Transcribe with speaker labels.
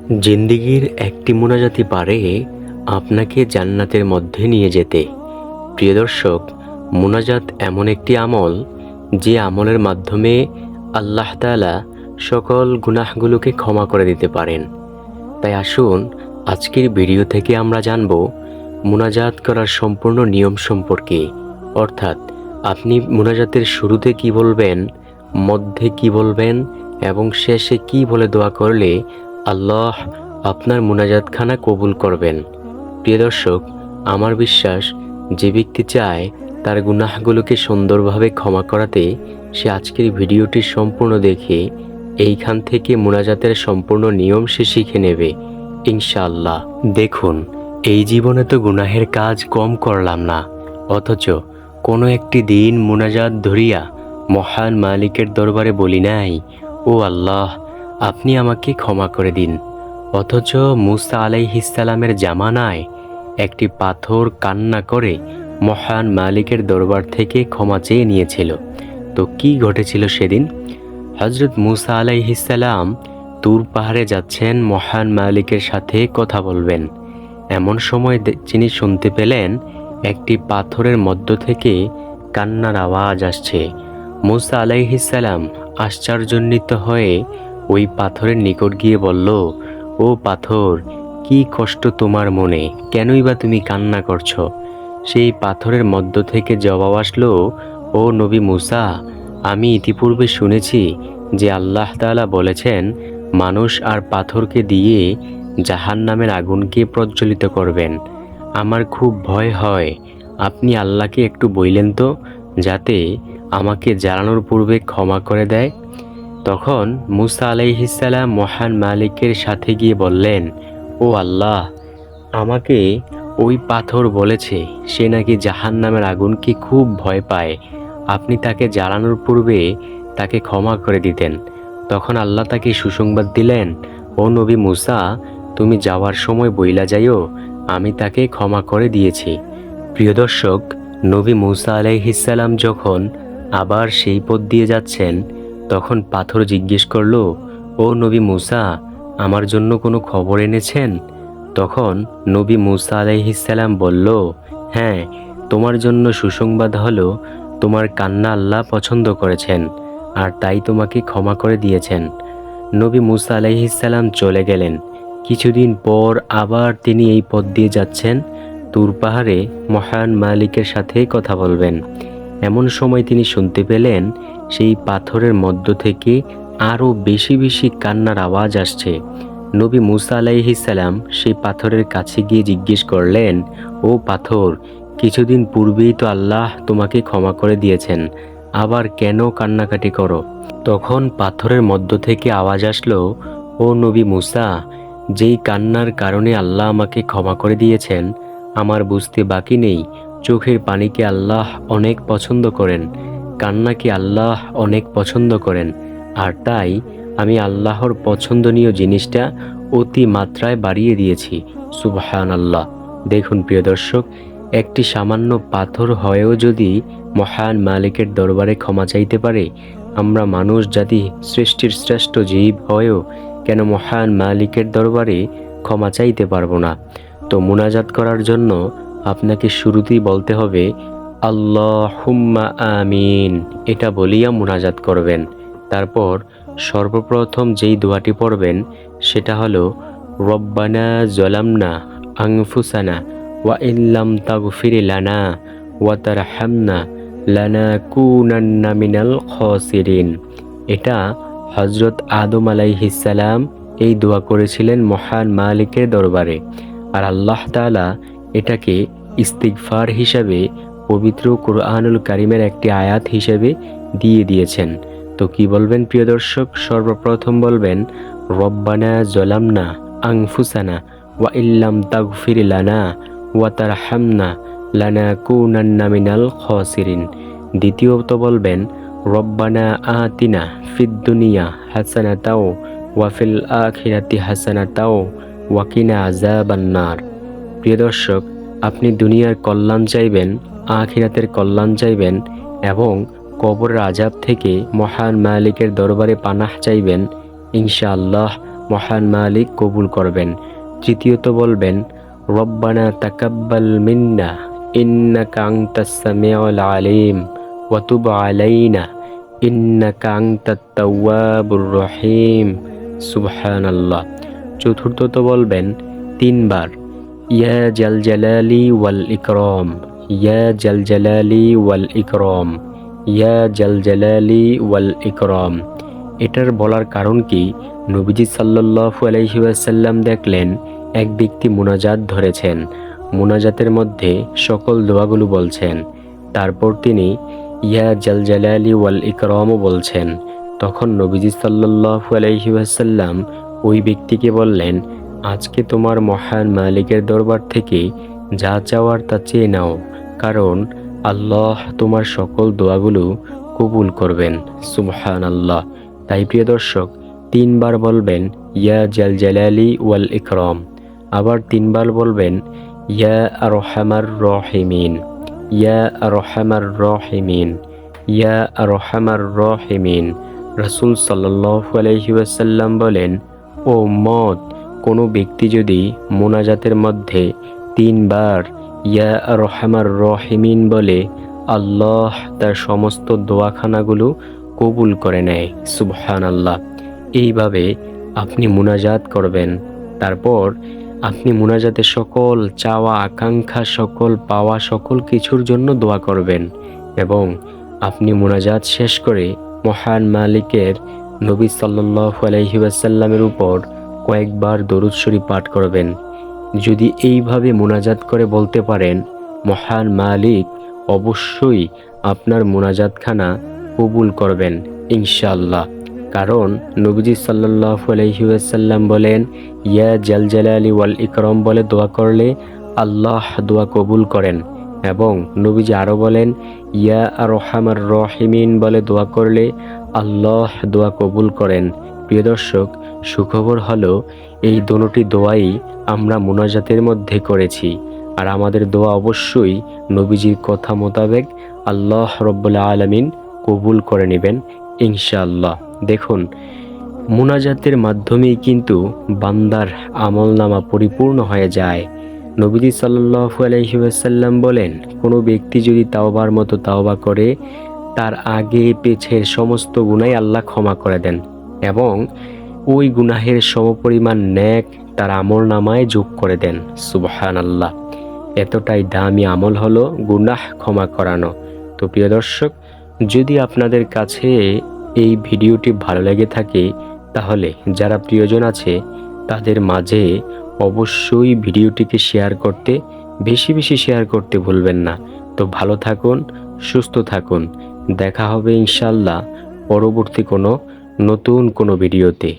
Speaker 1: জিন্দিগির একটি মোনাজাতই পারে আপনাকে জান্নাতের মধ্যে নিয়ে যেতে। প্রিয় দর্শক, মোনাজাত এমন একটি আমল যে আমলের মাধ্যমে আল্লাহ তাআলা সকল গুনাহগুলোকে ক্ষমা করে দিতে পারেন। তাই আসুন আজকের ভিডিও থেকে আমরা জানব মোনাজাত করার সম্পূর্ণ নিয়ম সম্পর্কে। অর্থাৎ আপনি মোনাজাতের শুরুতে কি বলবেন, মধ্যে কি বলবেন এবং শেষে কি বলে দোয়া করলে আল্লাহ আপনার মোনাজাতখানা কবুল করবেন। প্রিয় দর্শক, আমার বিশ্বাস যে ব্যক্তি চায় তার গুনাহগুলোকে সুন্দরভাবে ক্ষমা করাতে, সে আজকের ভিডিওটি সম্পূর্ণ দেখে এইখান থেকে মোনাজাতের সম্পূর্ণ নিয়ম সে শিখে নেবে ইনশাআল্লাহ। দেখুন, এই জীবনে তো গুনাহের কাজ কম করলাম না, অথচ কোনো একটি দিন মোনাজাত ধরিয়া মহান মালিকের দরবারে বলি নাই, ও আল্লাহ আপনি আমাকে ক্ষমা করে দিন। অথচ মুসা আলাইহিস সালামের জামানায় একটি পাথর কান্না করে মহান মালিকের দরবার থেকে ক্ষমা চেয়ে নিয়েছিল। তো কি ঘটেছিল সেদিন? হযরত মুসা আলাইহিস সালাম তুর পাহাড়ে যাচ্ছেন মহান মালিকের সাথে কথা বলবেন। এমন সময় তিনি শুনতে পেলেন একটি পাথরের মধ্য থেকে কান্নার আওয়াজ আসছে। মুসা আলাইহিস সালাম আশ্চর্যান্বিত হয়ে ওই পাথরের নিকট গিয়ে বলল, ও পাথর, কি কষ্ট তোমার মনে, কেনই বা তুমি কান্না করছো? সেই পাথরের মধ্য থেকে জবাব আসলো, ও নবী মুসা, আমি ইতিপূর্বে শুনেছি যে আল্লাহ তাআলা বলেছেন মানুষ আর পাথরকে দিয়ে জাহান্নামের আগুনকে প্রজ্বলিত করবেন। আমার খুব ভয় হয়, আপনি আল্লাহকে একটু বললেন তো যাতে আমাকে জ্বালানোর পূর্বে ক্ষমা করে দেয়। তখন মুসা আলাইহিস সালাম মহান মালিকের সাথে গিয়ে বললেন, ও আল্লাহ, আমাকে ওই পাথর বলেছে সে নাকি জাহান্নামের আগুনকে খুব ভয় পায়, আপনি তাকে জ্বালানোর পূর্বে তাকে ক্ষমা করে দিতেন। তখন আল্লাহ তাকে সুসংবাদ দিলেন, ও নবী মুসা, তুমি যাওয়ার সময় বইলা যাইও আমি তাকে ক্ষমা করে দিয়েছি। প্রিয় দর্শক, নবী মুসা আলাইহিস সালাম যখন আবার সেই পথ দিয়ে যাচ্ছেন, তখন পাথর জিজ্ঞেস করল, ও নবী মুসা, আমার জন্য কোনো খবর এনেছেন? তখন নবী মুসা আলাইহিস সালাম বলল, হ্যাঁ, তোমার জন্য সুসংবাদ হলো তোমার কান্না আল্লাহ পছন্দ করেছেন আর তাই তোমাকে ক্ষমা করে দিয়েছেন। নবী মুসা আলাইহিস সালাম চলে গেলেন। কিছুদিন পর আবার তিনি এই পথ দিয়ে যাচ্ছেন, তুর পাহাড়ে মহান মালিকের সাথে কথা বলবেন। এমন সময় তিনি শুনতে পেলেন সেই পাথরের মধ্য থেকে আরও বেশি বেশি কান্নার আওয়াজ আসছে। নবী মুসা আলাইহিস সালাম সেই পাথরের কাছে গিয়ে জিজ্ঞেস করলেন, ও পাথর, কিছুদিন পূর্বেই তো আল্লাহ তোমাকে ক্ষমা করে দিয়েছেন, আবার কেন কান্নাকাটি করো? তখন পাথরের মধ্য থেকে আওয়াজ আসলো, ও নবী মুসা, যেই কান্নার কারণে আল্লাহ আমাকে ক্ষমা করে দিয়েছেন আমার বুঝতে বাকি নেই চোখের পানিকে আল্লাহ অনেক পছন্দ করেন, কান্নাকে আল্লাহ অনেক পছন্দ করেন, আর তাই আমি আল্লাহর পছন্দনীয় জিনিসটা অতি মাত্রায় বাড়িয়ে দিয়েছি। সুবহানাল্লাহ। দেখুন প্রিয় দর্শক, একটি সামান্য পাথর হয়েও যদি মহান মালিকের দরবারে ক্ষমা চাইতে পারে, আমরা মানুষ জাতি সৃষ্টির শ্রেষ্ঠ জীব হয়েও কেন মহান মালিকের দরবারে ক্ষমা চাইতে পারবো না? তো মুনাজাত করার জন্য আপনাকে শুরুতেই বলতে হবে আল্লাহুম্মা আমিন, এটা বলিয়া মুনাজাত করবেন। তারপর সর্বপ্রথম যেই দোয়াটি পড়বেন সেটা হলো, রব্বানা জালামনা আনফুসানা ওয়া ইল্লাম তাগফির লানা ওয়া তারহামনা লানাকুনান্না মিনাল খাসিরিন। এটা হযরত আদম আলাইহিস সালাম এই দোয়া করেছিলেন মহান মালিকের দরবারে, আর আল্লাহ তাআলা এটাকে ইস্তিগফার হিসাবে পবিত্র কুরআনুল কারীমের একটি আয়াত হিসেবে দিয়ে দিয়েছেন। তো কি বলবেন প্রিয় দর্শক? সর্বপ্রথম বলবেন, রব্বানা জালামনা আনফুসানা ওয়া ইল্লাম তাগফির লানা ওয়া তারহামনা লানাকুনান্না মিনাল খাসিরিন। দ্বিতীয়ত বলবেন, রব্বানা আতিনা ফিদ দুনিয়া হাসানাতাও ওয়া ফিল আখিরাতি হাসানাতাও ওয়া কিনা আযাবান নার। প্রিয় দর্শক, আপনি দুনিয়ার কল্যাণ চাইবেন, আখিরাতের কল্যাণ চাইবেন এবং কবরের আযাব থেকে মহান মালিকের দরবারে পানাহ চাইবেন। ইনশাআল্লাহ মহান মালিক কবুল করবেন। তৃতীয়ত বলবেন রব্বানা তাকাব্বাল মিন্না ইন্নাকা আনতাস সামিউল আলিম ওয়া তুব আলাইনা ইন্নাকা আনতাত তাওয়াবুর রহিম। সুবহানাল্লাহ। চতুর্থত বলবেন 3 বার ইয়া জাল জালালি ওয়াল ইকরাম, ইয়া জাল জালালি ওয়াল ইকরাম, ইয়া জাল জালালি ওয়াল ইকরাম। এটার বলার কারণ কি, নবীজি সাল্লাল্লাহু আলাইহি ওয়াসাল্লাম দেখলেন এক ব্যক্তি মুনাজাত ধরেছেন, মুনাজাতের মধ্যে সকল দোয়াগুলো বলছেন, তারপর তিনি ইয়া জাল জালালি ওয়াল ইকরামও বলছেন। তখন নবীজি সাল্লাল্লাহু আলাইহি ওয়াসাল্লাম ওই ব্যক্তিকে বললেন, আজকে তোমার মহান মালিকের দরবার থেকে যা চাওয়ার তা চেয়ে নাও, কারণ আল্লাহ তোমার সকল দোয়াগুলো কবুল করবেন। সুবহানাল্লাহ। তাই প্রিয় দর্শক 3 বার বলবেন ইয়া জাল জালালি ওয়াল ইকরাম, আবার 3 বার বলবেন ইয়া আরহামার রহিমিন, ইয়া আরহামার রহিমিন, ইয়া আরহামার রহিমিন। রাসূল সাল্লাল্লাহু আলাইহি ওয়াসাল্লাম বলেন, ও উম্মত, কোনো ব্যক্তি যদি মুনাজাতের মধ্যে 3 বার ইয়া আরহামার রহিমিন বলে, আল্লাহ তার সমস্ত দোয়াখানাগুলো কবুল করে নেয়। সুবহানাল্লাহ। এইভাবে আপনি মুনাজাত করবেন। তারপর আপনি মুনাজাতে সকল চাওয়া আকাঙ্ক্ষা, সকল পাওয়া, সকল কিছুর জন্য দোয়া করবেন এবং আপনি মুনাজাত শেষ করে মহান মালিকের নবী সাল্লাল্লাহু আলাইহি ওয়াসাল্লামের উপর কয়েকবার দরুদ শরীফ পাঠ করবেন। যদি এইভাবে মুনাজাত করে বলতে পারেন, মহান মালিক অবশ্যই আপনার মুনাজাতখানা কবুল করবেন ইনশাআল্লাহ। কারণ নবীজি সাল্লাল্লাহু আলাইহি ওয়াসাল্লাম বলেন, ইয়া জাল জালালি ওয়াল ইকরাম বলে দোয়া করলে আল্লাহ দোয়া কবুল করেন। এবং নবীজি আরও বলেন, ইয়া আরহামার রহিমিন বলে দোয়া করলে আল্লাহ দোয়া কবুল করেন। প্রিয় দর্শক, সুখবর হলো এই দোনোটি দোয়াই আমরা মুনাজাতের মধ্যে করেছি, আর আমাদের দোয়া অবশ্যই নবীজির কথা মোতাবেক আল্লাহ রব্বুল আলামিন কবুল করে নেবেন ইনশাআল্লাহ। দেখুন, মুনাজাতের মাধ্যমেই কিন্তু বান্দার আমলনামা পরিপূর্ণ হয়ে যায়। নবীজি সাল্লাল্লাহু আলাইহি ওয়াসাল্লাম বলেন, কোনো ব্যক্তি যদি তাওবার মতো তাওবা করে, তার আগে পেছের সমস্ত গুনাহ আল্লাহ ক্ষমা করে দেন এবং ওই গুনাহের সমপরিমাণ নেক তার আমলনামায় যোগ করে দেন। সুবহানাল্লাহ। এতটাই দামি আমল হলো গুনাহ ক্ষমা করানো। তো প্রিয় দর্শক, যদি আপনাদের কাছে এই ভিডিওটি ভালো লেগে থাকে, তাহলে যারা প্রিয়জন আছে তাদের মাঝে অবশ্যই ভিডিওটিকে শেয়ার করতে, বেশি বেশি শেয়ার করতে ভুলবেন না। তো ভালো থাকুন, সুস্থ থাকুন। দেখা হবে ইনশাআল্লাহ পরবর্তী কোনো নতুন কোনো ভিডিওতে।